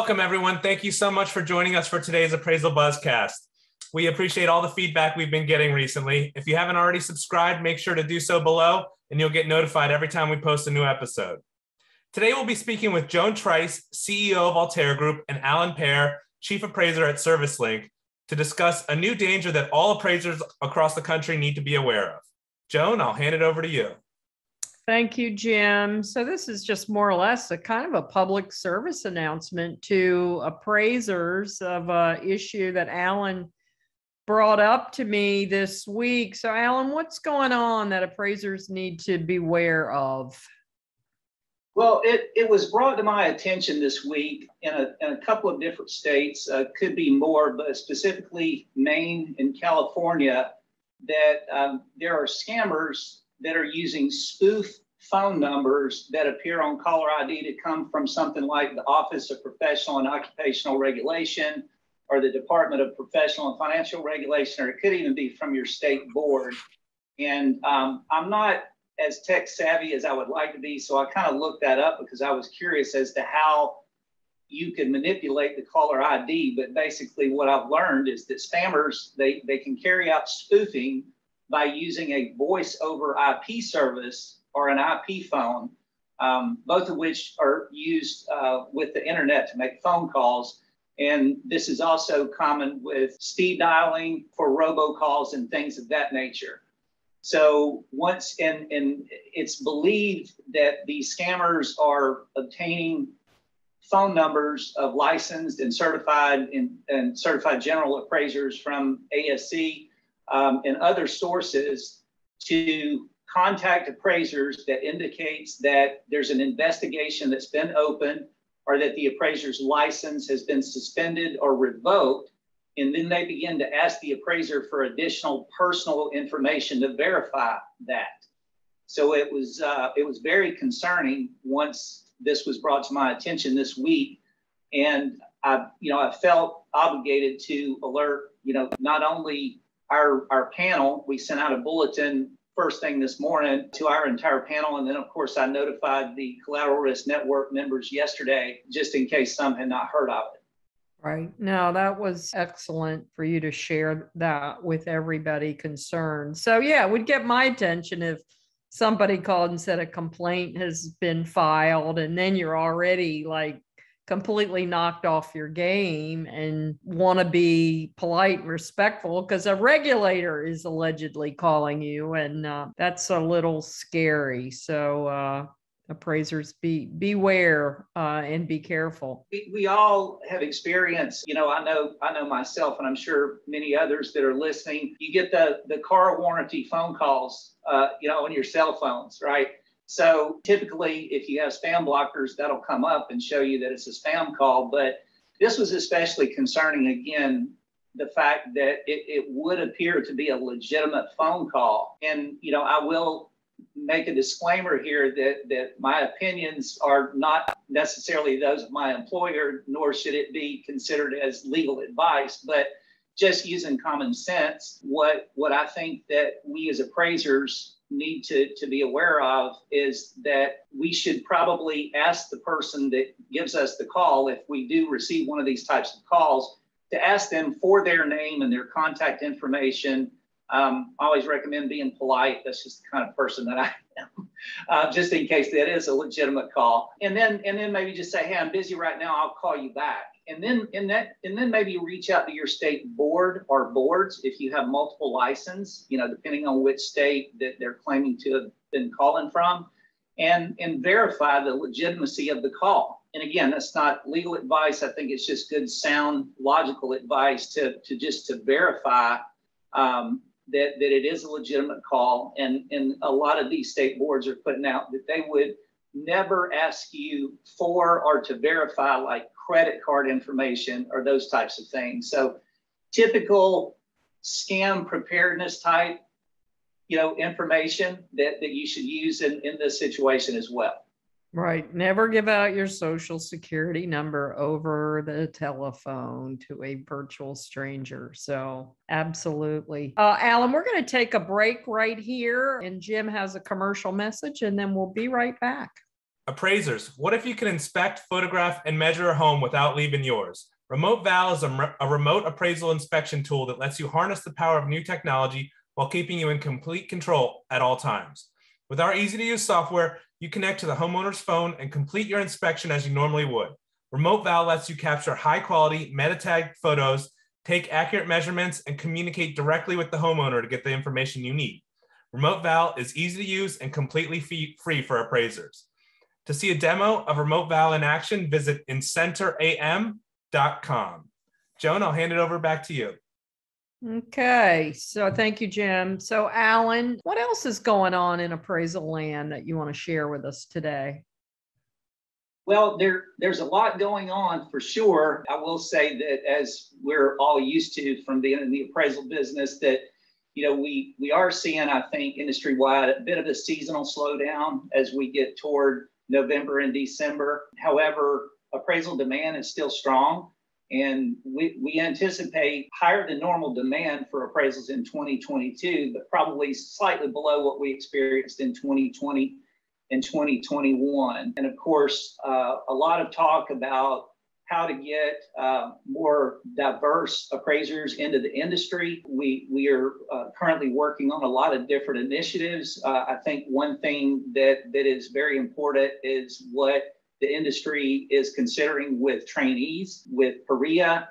Welcome, everyone. Thank you so much for joining us for today's Appraisal Buzzcast. We appreciate all the feedback we've been getting recently. If you haven't already subscribed, make sure to do so below, and you'll get notified every time we post a new episode. Today, we'll be speaking with Joan Trice, CEO of Alterra Group, and Alan, Chief Appraiser at ServiceLink, to discuss a new danger that all appraisers across the country need to be aware of. Joan, I'll hand it over to you. Thank you, Jim. So this is just more or less a kind of a public service announcement to appraisers of an issue that Alan brought up to me this week. So Alan, what's going on that appraisers need to be aware of? Well, it was brought to my attention this week in a couple of different states, could be more, but specifically Maine and California, that there are scammers that are using spoof phone numbers that appear on caller ID to come from something like the Office of Professional and Occupational Regulation or the Department of Professional and Financial Regulation, or it could even be from your state board. And I'm not as tech savvy as I would like to be, so I kind of looked that up because I was curious as to how you can manipulate the caller ID. But basically what I've learned is that spammers, they can carry out spoofing by using a voice over IP service or an IP phone, both of which are used with the internet to make phone calls. And this is also common with speed dialing for robocalls and things of that nature. So and it's believed that these scammers are obtaining phone numbers of licensed and certified general appraisers from ASC and other sources to contact appraisers that indicates that there's an investigation that's been opened or that the appraiser's license has been suspended or revoked. And then they begin to ask the appraiser for additional personal information to verify that. So it was very concerning once this was brought to my attention this week. And I felt obligated to alert, not only our panel. We sent out a bulletin first thing this morning to our entire panel. And then, of course, I notified the Collateral Risk Network members yesterday, just in case some had not heard of it. Right. No, that was excellent for you to share that with everybody concerned. So, yeah, it would get my attention if somebody called and said a complaint has been filed, and then you're already like completely knocked off your game and want to be polite and respectful because a regulator is allegedly calling you, and that's a little scary. So appraisers, beware and be careful. We all have experienced, I know myself, and I'm sure many others that are listening, you get the car warranty phone calls, on your cell phones, right? So typically, if you have spam blockers, that'll come up and show you that it's a spam call. But this was especially concerning, again, the fact that it would appear to be a legitimate phone call. And, I will make a disclaimer here that my opinions are not necessarily those of my employer, nor should it be considered as legal advice. But just using common sense, what I think that we as appraisers need to be aware of is that we should probably ask the person that gives us the call, if we do receive one of these types of calls, to ask them for their name and their contact information. I always recommend being polite. That's just the kind of person that I am, just in case that is a legitimate call. And then maybe just say, hey, I'm busy right now, I'll call you back. And then maybe reach out to your state board or boards if you have multiple license, depending on which state that they're claiming to have been calling from, and verify the legitimacy of the call. And again, that's not legal advice. I think it's just good, sound, logical advice to verify that it is a legitimate call. And a lot of these state boards are putting out that they would never ask you for or to verify like credit card information or those types of things. So typical scam preparedness type, information that you should use in this situation as well. Right. Never give out your social security number over the telephone to a virtual stranger. So absolutely. Alan, we're going to take a break right here, and Jim has a commercial message, and then we'll be right back. Appraisers, what if you can inspect, photograph, and measure a home without leaving yours? Remote Val is a remote appraisal inspection tool that lets you harness the power of new technology while keeping you in complete control at all times. With our easy-to-use software, you connect to the homeowner's phone and complete your inspection as you normally would. Remote Val lets you capture high-quality, meta-tagged photos, take accurate measurements, and communicate directly with the homeowner to get the information you need. Remote Val is easy to use and completely free for appraisers. To see a demo of Remote Val in action, visit incenteram.com. Joan, I'll hand it over back to you. Okay, so thank you, Jim. So Alan, what else is going on in appraisal land that you want to share with us today? Well, there's a lot going on for sure. I will say that, as we're all used to from being in the appraisal business, that we are seeing, I think, industry-wide a bit of a seasonal slowdown as we get toward November and December. However, appraisal demand is still strong, and we anticipate higher than normal demand for appraisals in 2022, but probably slightly below what we experienced in 2020 and 2021. And of course, a lot of talk about how to get more diverse appraisers into the industry. We are currently working on a lot of different initiatives. I think one thing that is very important is what the industry is considering with trainees, with PREA,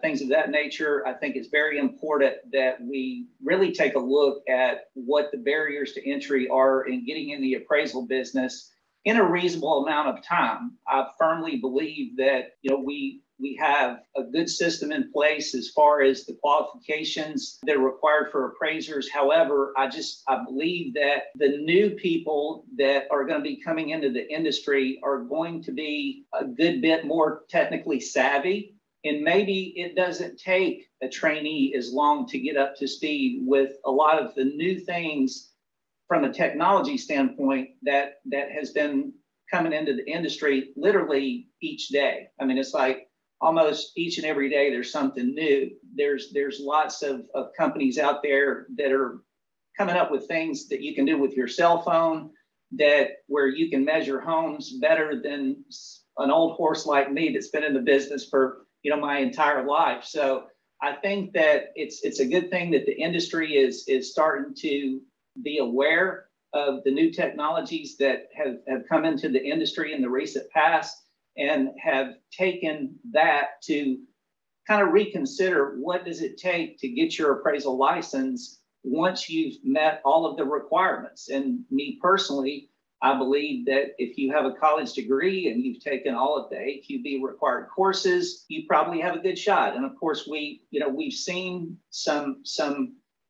things of that nature. I think it's very important that we really take a look at what the barriers to entry are in getting in the appraisal business in a reasonable amount of time. I firmly believe that we have a good system in place as far as the qualifications that are required for appraisers. However, I believe that the new people that are going to be coming into the industry are going to be a good bit more technically savvy. And maybe it doesn't take a trainee as long to get up to speed with a lot of the new things from a technology standpoint that has been coming into the industry literally each day. I mean, it's like almost each and every day there's something new. There's lots of companies out there that are coming up with things that you can do with your cell phone, where you can measure homes better than an old horse like me that's been in the business for my entire life. So I think that it's a good thing that the industry is starting to be aware of the new technologies that have come into the industry in the recent past, and have taken that to kind of reconsider what does it take to get your appraisal license once you've met all of the requirements. And me personally, I believe that if you have a college degree and you've taken all of the AQB required courses, you probably have a good shot. And of course, we've seen some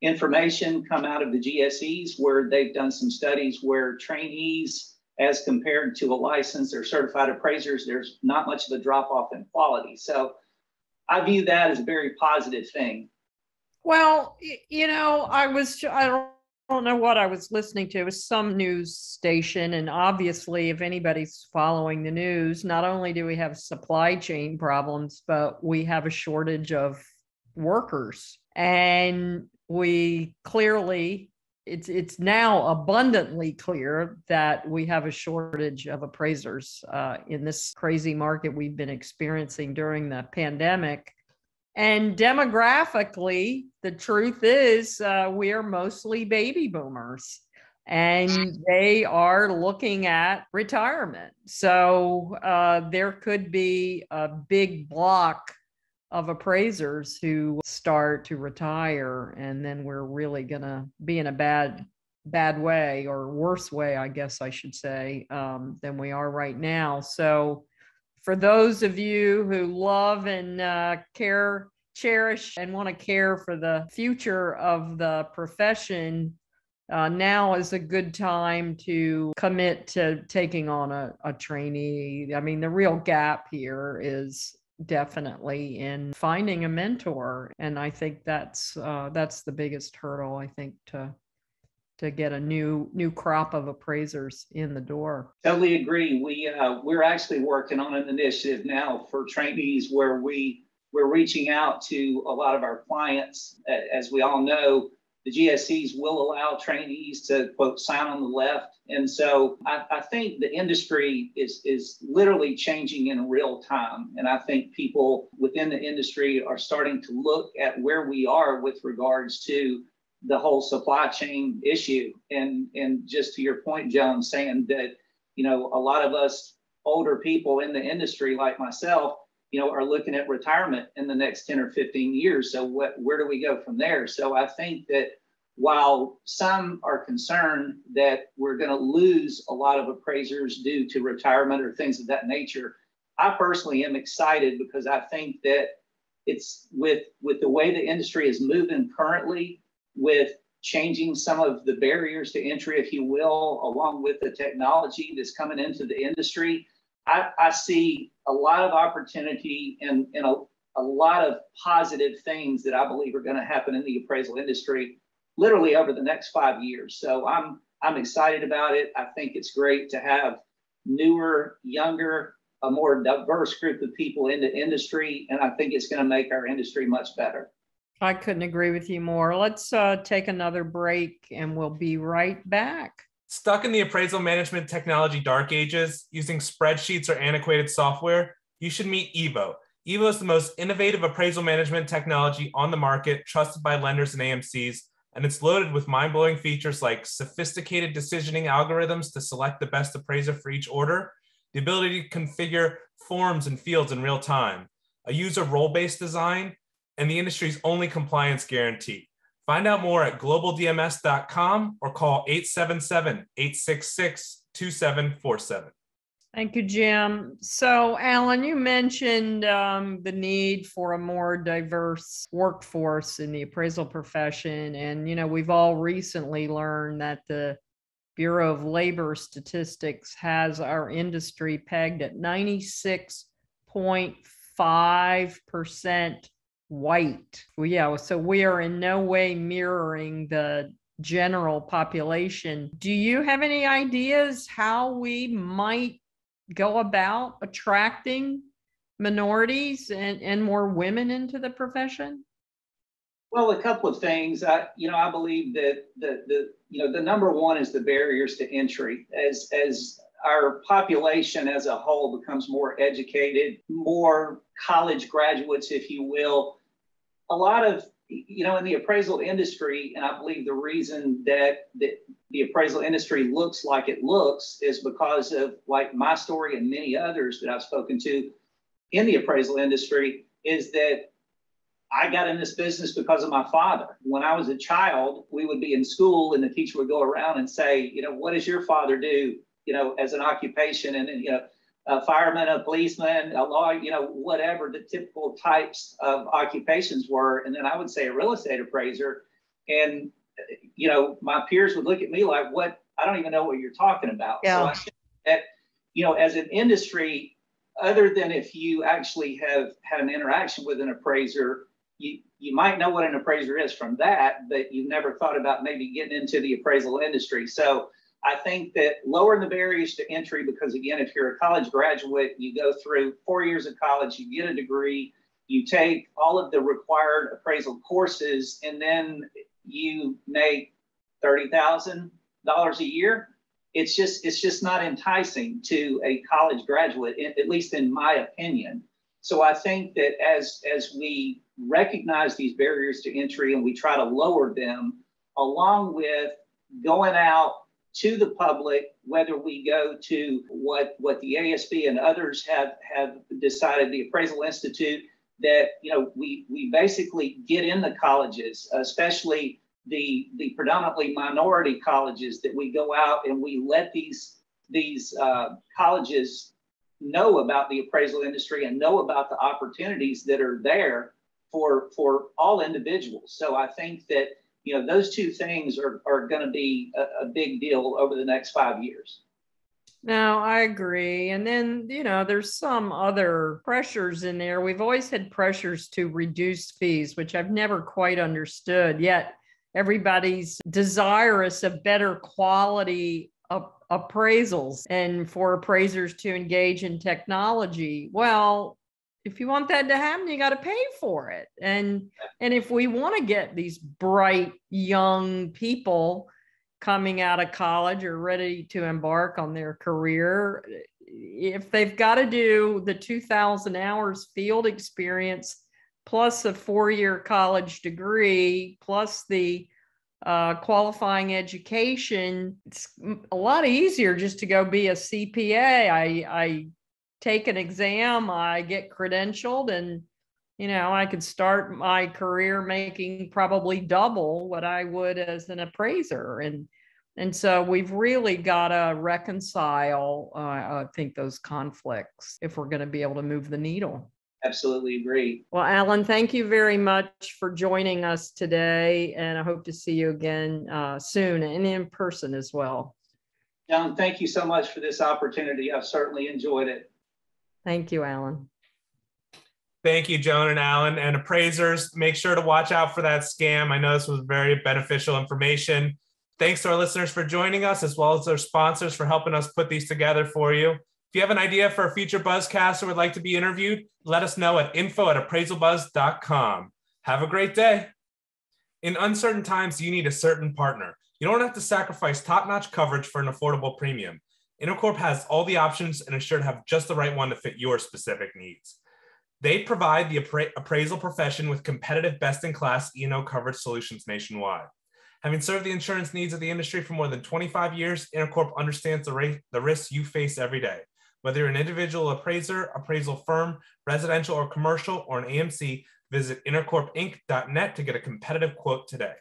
information come out of the GSEs where they've done some studies where trainees, as compared to a licensed or certified appraisers, there's not much of a drop off in quality. So I view that as a very positive thing. Well, I don't know what I was listening to. It was some news station. And obviously, if anybody's following the news, not only do we have supply chain problems, but we have a shortage of workers. And we clearly, it's now abundantly clear that we have a shortage of appraisers in this crazy market we've been experiencing during the pandemic. And demographically, the truth is we are mostly baby boomers, and they are looking at retirement. So there could be a big block of appraisers who start to retire, and then we're really going to be in a bad way, or worse way, I guess I should say, than we are right now. So for those of you who love and cherish and want to care for the future of the profession, now is a good time to commit to taking on a trainee. I mean, the real gap here is definitely in finding a mentor, and I think that's the biggest hurdle, I think, to get a new crop of appraisers in the door. Totally agree. We're actually working on an initiative now for trainees where we're reaching out to a lot of our clients. As we all know, the GSEs will allow trainees to, quote, sign on the left. And so I think the industry is literally changing in real time. And I think people within the industry are starting to look at where we are with regards to the whole supply chain issue. And just to your point, Joan, saying that, a lot of us older people in the industry like myself, are looking at retirement in the next 10 or 15 years. So where do we go from there? So I think that while some are concerned that we're going to lose a lot of appraisers due to retirement or things of that nature, I personally am excited because I think that it's with the way the industry is moving currently, with changing some of the barriers to entry, if you will, along with the technology that's coming into the industry, I see a lot of opportunity and a lot of positive things that I believe are going to happen in the appraisal industry literally over the next 5 years. So I'm excited about it. I think it's great to have newer, younger, a more diverse group of people in the industry. And I think it's going to make our industry much better. I couldn't agree with you more. Let's take another break and we'll be right back. Stuck in the appraisal management technology dark ages, using spreadsheets or antiquated software? You should meet Evo. Evo is the most innovative appraisal management technology on the market, trusted by lenders and AMCs, and it's loaded with mind-blowing features like sophisticated decisioning algorithms to select the best appraiser for each order, the ability to configure forms and fields in real time, a user role-based design, and the industry's only compliance guarantee. Find out more at globaldms.com or call 877-866-2747. Thank you, Jim. So, Alan, you mentioned the need for a more diverse workforce in the appraisal profession. And, we've all recently learned that the Bureau of Labor Statistics has our industry pegged at 96.5% white. Well, yeah, so we are in no way mirroring the general population. Do you have any ideas how we might go about attracting minorities and more women into the profession? Well, a couple of things. I believe that the number one is the barriers to entry. As our population as a whole becomes more educated, more college graduates, if you will, a lot of, in the appraisal industry, and I believe the reason that the appraisal industry looks like it looks is because of, like, my story and many others that I've spoken to in the appraisal industry, is that I got in this business because of my father. When I was a child, we would be in school and the teacher would go around and say, what does your father do, as an occupation? And a fireman, a policeman, a lawyer, whatever the typical types of occupations were. And then I would say a real estate appraiser. And, my peers would look at me like, what? I don't even know what you're talking about. Yeah. So I think that, as an industry, other than if you actually have had an interaction with an appraiser, you might know what an appraiser is from that, but you've never thought about maybe getting into the appraisal industry. So I think that lowering the barriers to entry, because again, if you're a college graduate, you go through 4 years of college, you get a degree, you take all of the required appraisal courses, and then you make $30,000 a year. It's just not enticing to a college graduate, at least in my opinion. So I think that as we recognize these barriers to entry and we try to lower them, along with going out to the public, whether we go to what the ASB and others have decided, the Appraisal Institute, that we basically get in the colleges, especially the predominantly minority colleges, that we go out and we let these colleges know about the appraisal industry and know about the opportunities that are there for all individuals. So I think that those two things are going to be a big deal over the next 5 years. No, I agree. And then, there's some other pressures in there. We've always had pressures to reduce fees, which I've never quite understood. Yet everybody's desirous of better quality appraisals and for appraisers to engage in technology. Well, if you want that to happen, you got to pay for it. And if we want to get these bright young people coming out of college or ready to embark on their career, if they've got to do the 2,000 hours field experience plus a 4-year college degree plus the qualifying education, it's a lot easier just to go be a CPA. I take an exam, I get credentialed, and I could start my career making probably double what I would as an appraiser. And so we've really got to reconcile, I think, those conflicts if we're going to be able to move the needle. Absolutely agree. Well, Alan, thank you very much for joining us today, and I hope to see you again soon and in person as well. Joan, thank you so much for this opportunity. I've certainly enjoyed it. Thank you, Alan. Thank you, Joan and Alan. And appraisers, make sure to watch out for that scam. I know this was very beneficial information. Thanks to our listeners for joining us, as well as our sponsors for helping us put these together for you. If you have an idea for a future Buzzcast or would like to be interviewed, let us know at info@appraisalbuzz.com. Have a great day. In uncertain times, you need a certain partner. You don't have to sacrifice top-notch coverage for an affordable premium. Intercorp has all the options and is sure to have just the right one to fit your specific needs. They provide the appraisal profession with competitive, best-in-class E&O coverage solutions nationwide. Having served the insurance needs of the industry for more than 25 years, Intercorp understands the risks you face every day. Whether you're an individual appraiser, appraisal firm, residential or commercial, or an AMC, visit intercorpinc.net to get a competitive quote today.